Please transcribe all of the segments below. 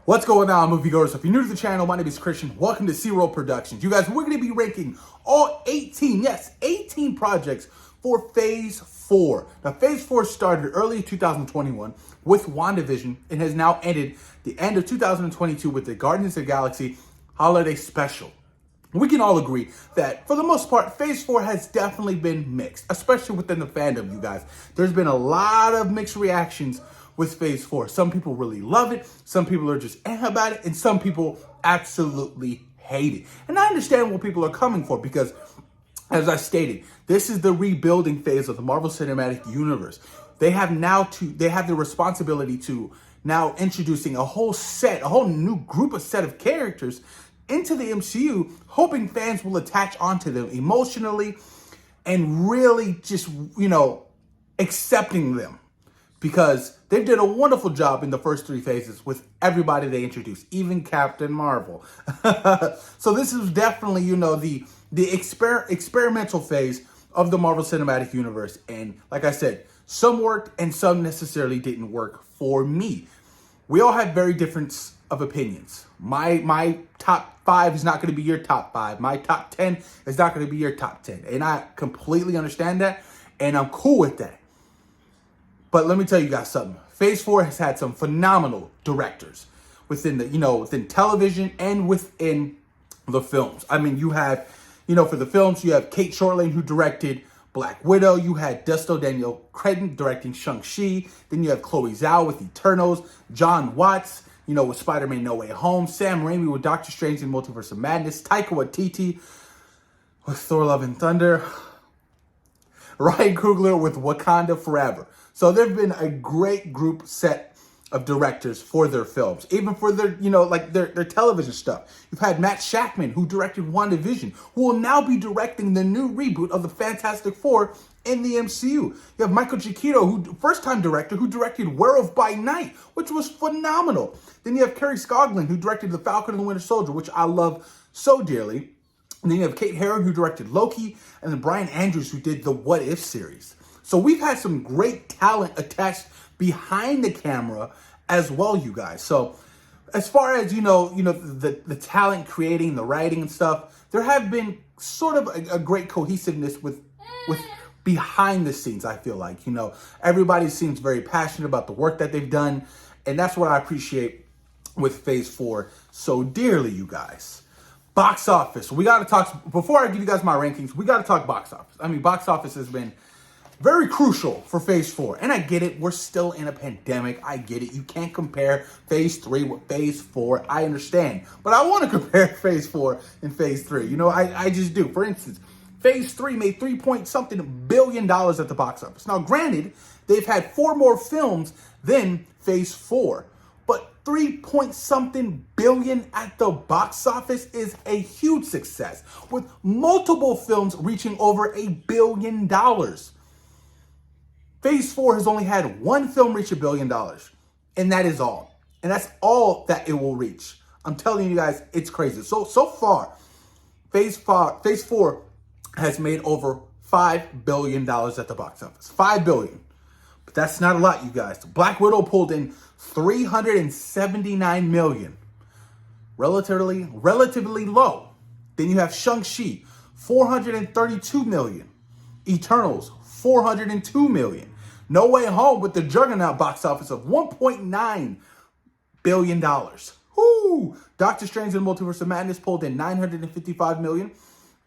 What's going on, moviegoers? So if you're new to the channel, my name is Christian. Welcome to Zero Productions. You guys, we're going to be ranking all 18 projects for Phase 4. Now, Phase 4 started early 2021 with WandaVision and has now ended the end of 2022 with the Guardians of the Galaxy Holiday Special. We can all agree that, for the most part, Phase 4 has definitely been mixed, especially within the fandom, you guys. There's been a lot of mixed reactions with Phase 4. Some people really love it, some people are just about it, and some people absolutely hate it. And I understand what people are coming for because, as I stated, this is the rebuilding phase of the Marvel Cinematic Universe. They have the responsibility to now introducing a whole new set of characters into the MCU, hoping fans will attach onto them emotionally and really just, accepting them. Because they did a wonderful job in the first three phases with everybody they introduced, even Captain Marvel. So this is definitely, the experimental phase of the Marvel Cinematic Universe. And like I said, some worked and some necessarily didn't work for me. We all have very different of opinions. My top 5 is not going to be your top 5. My top 10 is not going to be your top 10. And I completely understand that, and I'm cool with that. But let me tell you guys something. Phase 4 has had some phenomenal directors within within television and within the films. I mean, you have, for the films, you have Kate Shortland, who directed Black Widow. You had Daniel Cretton directing Shang-Chi. Then you have Chloe Zhao with Eternals. John Watts, with Spider-Man No Way Home. Sam Raimi with Doctor Strange and Multiverse of Madness. Taika Waititi with Thor Love and Thunder. Ryan Coogler with Wakanda Forever. So there've been a great group set of directors for their films, even for their, their television stuff. You've had Matt Shakman, who directed WandaVision, who will now be directing the new reboot of the Fantastic Four in the MCU. You have Michael Giacchino, first-time director, who directed Werewolf by Night, which was phenomenal. Then you have Kerry Scogland, who directed The Falcon and the Winter Soldier, which I love so dearly. And then you have Kate Herron, who directed Loki, and then Brian Andrews, who did the What If series. So we've had some great talent attached behind the camera as well, you guys. So as far as, the talent creating, the writing and stuff, there have been sort of a great cohesiveness with behind the scenes, I feel like. Everybody seems very passionate about the work that they've done. And that's what I appreciate with Phase 4 so dearly, you guys. Box office. We got to talk, before I give you guys my rankings, we got to talk box office. I mean, box office has been very crucial for Phase 4. And I get it. We're still in a pandemic. I get it. You can't compare Phase 3 with Phase 4. I understand. But I want to compare Phase 4 and Phase 3. I just do. For instance, Phase 3 made $3-point-something billion at the box office. Now, granted, they've had 4 more films than Phase 4. But $3-point-something billion at the box office is a huge success, with multiple films reaching over $1 billion. Phase 4 has only had one film reach $1 billion, and that is all. And that's all that it will reach. I'm telling you guys, it's crazy. So far, Phase 4 has made over $5 billion at the box office. $5 billion. But that's not a lot, you guys. Black Widow pulled in $379 million. Relatively low. Then you have Shang-Chi, $432 million. Eternals, $402 million. No Way Home with the juggernaut box office of $1.9 billion. Whoo! Doctor Strange and Multiverse of Madness pulled in $955 million.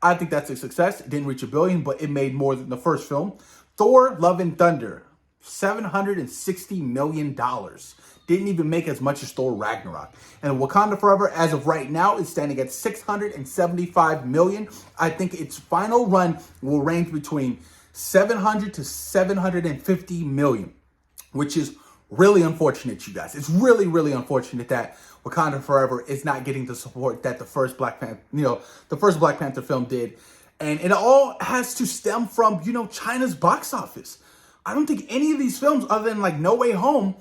I think that's a success. It didn't reach $1 billion, but it made more than the first film. Thor Love and Thunder, $760 million. Didn't even make as much as Thor Ragnarok. And Wakanda Forever, as of right now, is standing at $675 million. I think its final run will range between $700 to $750 million, which is really unfortunate, you guys. It's really, really unfortunate that Wakanda Forever is not getting the support that the first Black Panther film did. And it all has to stem from, China's box office. I don't think any of these films, other than No Way Home,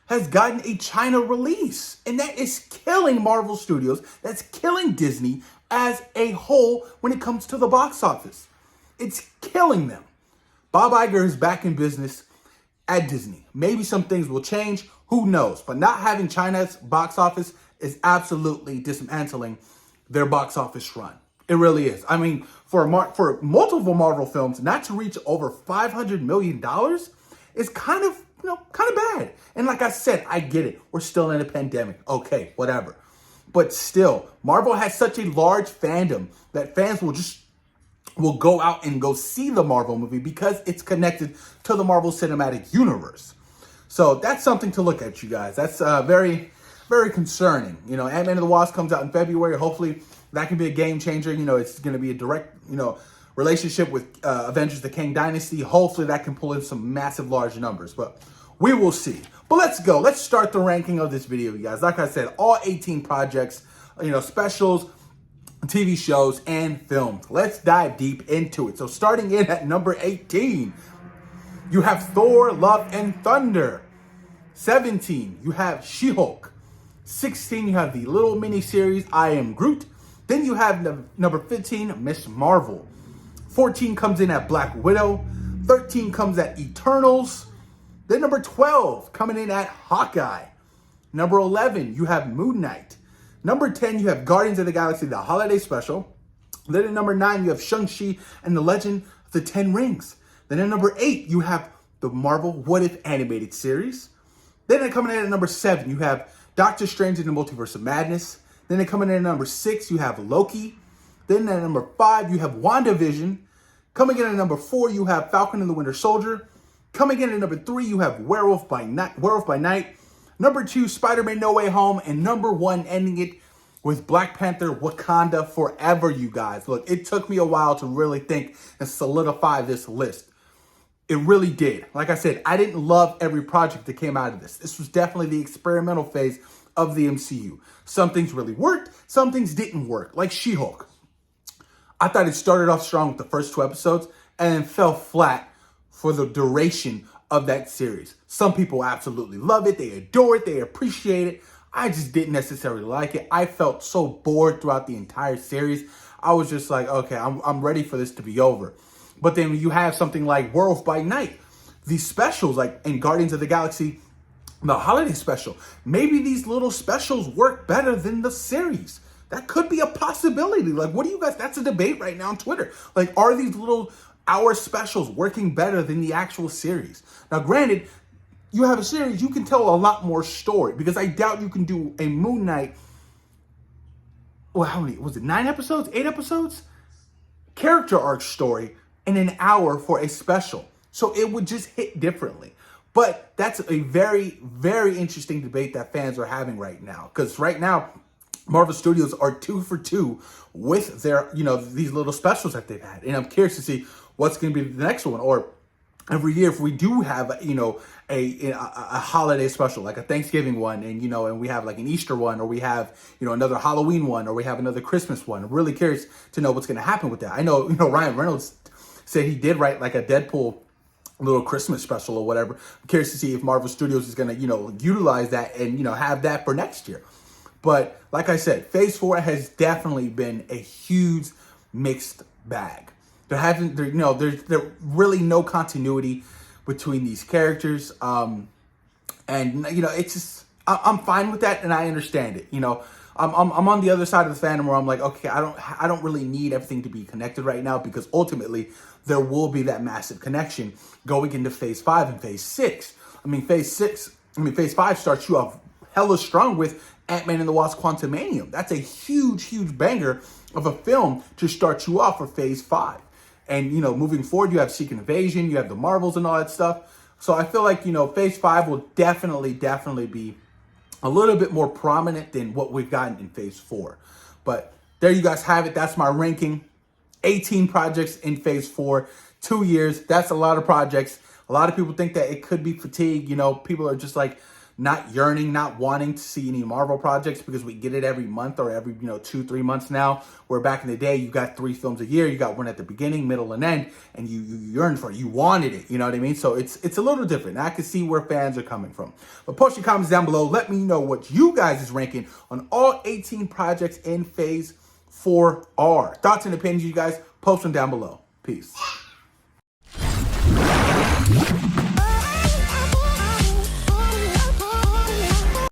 has gotten a China release. And that is killing Marvel Studios. That's killing Disney as a whole when it comes to the box office. It's killing them. Bob Iger is back in business at Disney. Maybe some things will change. Who knows? But not having China's box office is absolutely dismantling their box office run. It really is. I mean, for multiple Marvel films not to reach over $500 million is kind of bad. And like I said, I get it. We're still in a pandemic. Okay, whatever. But still, Marvel has such a large fandom that fans will go out and go see the Marvel movie because it's connected to the Marvel Cinematic Universe. So that's something to look at, you guys. That's very, very concerning. Ant-Man and the Wasp comes out in February. Hopefully that can be a game changer. It's going to be a direct, relationship with Avengers: The Kang Dynasty. Hopefully that can pull in some massive, large numbers. But we will see. But let's go. Let's start the ranking of this video, you guys. Like I said, all 18 projects, specials, TV shows, and films. Let's dive deep into it. So starting in at number 18, you have Thor: Love and Thunder. 17, you have She-Hulk. 16, you have the little miniseries I Am Groot. Then you have number 15, Miss Marvel. 14 comes in at Black Widow. 13 comes at Eternals. Then number 12 coming in at Hawkeye. Number 11, you have Moon Knight. Number 10, you have Guardians of the Galaxy, the holiday special. Then at number 9, you have Shang-Chi and the Legend of the Ten Rings. Then at number 8, you have the Marvel What If animated series. Then coming in at number 7, you have Doctor Strange in the Multiverse of Madness. Then coming in at number 6, you have Loki. Then at number 5, you have WandaVision. Coming in at number 4, you have Falcon and the Winter Soldier. Coming in at number 3, you have Werewolf by Night. Number 2, Spider-Man No Way Home. And number 1, ending it with Black Panther: Wakanda Forever, you guys. Look, it took me a while to really think and solidify this list. It really did. Like I said, I didn't love every project that came out of this. This was definitely the experimental phase of the MCU. Some things really worked, some things didn't work, like She-Hulk. I thought it started off strong with the first 2 episodes and then fell flat for the duration of that series. Some people absolutely love it, they adore it, they appreciate it. I just didn't necessarily like it. I felt so bored throughout the entire series. I was just like, okay, I'm ready for this to be over. But then you have something like Werewolf by Night. These specials, like in Guardians of the Galaxy, the holiday special. Maybe these little specials work better than the series. That could be a possibility. Like, what do you guys, that's a debate right now on Twitter. Like, are these little hour specials working better than the actual series? Now, granted, you have a series, you can tell a lot more story, because I doubt you can do a Moon Knight, well, how many, was it 9 episodes, 8 episodes? Character arc story in an hour for a special. So it would just hit differently. But that's a very, very interesting debate that fans are having right now. Because right now, Marvel Studios are 2 for 2 with their, these little specials that they've had. And I'm curious to see what's going to be the next one. Or every year, if we do have, a holiday special, like a Thanksgiving one, and, and we have like an Easter one, or we have, another Halloween one, or we have another Christmas one. I'm really curious to know what's going to happen with that. I know, Ryan Reynolds said he did write like a Deadpool little Christmas special or whatever. I'm curious to see if Marvel Studios is going to, utilize that and, have that for next year. But like I said, Phase 4 has definitely been a huge mixed bag. There's really no continuity between these characters. And, it's just, I'm fine with that and I understand it. I'm on the other side of the fandom where I'm like, okay, I don't really need everything to be connected right now, because ultimately there will be that massive connection going into Phase 5 and Phase 6. Phase 5 starts you off hella strong with Ant-Man and the Wasp: Quantumanium. That's a huge, huge banger of a film to start you off for Phase 5. And, moving forward, you have Secret Invasion, you have the Marvels and all that stuff. So I feel like, Phase 5 will definitely be a little bit more prominent than what we've gotten in Phase 4. But there you guys have it. That's my ranking. 18 projects in Phase 4, 2 years. That's a lot of projects. A lot of people think that it could be fatigue. People are just like not yearning, not wanting to see any Marvel projects because we get it every month or every, 2-3 months now. Where back in the day, you got 3 films a year. You got one at the beginning, middle, and end, and you yearned for it. You wanted it. You know what I mean? So it's a little different. I can see where fans are coming from. But post your comments down below. Let me know what you guys is ranking on all 18 projects in Phase 4R. Thoughts and opinions, you guys, post them down below. Peace.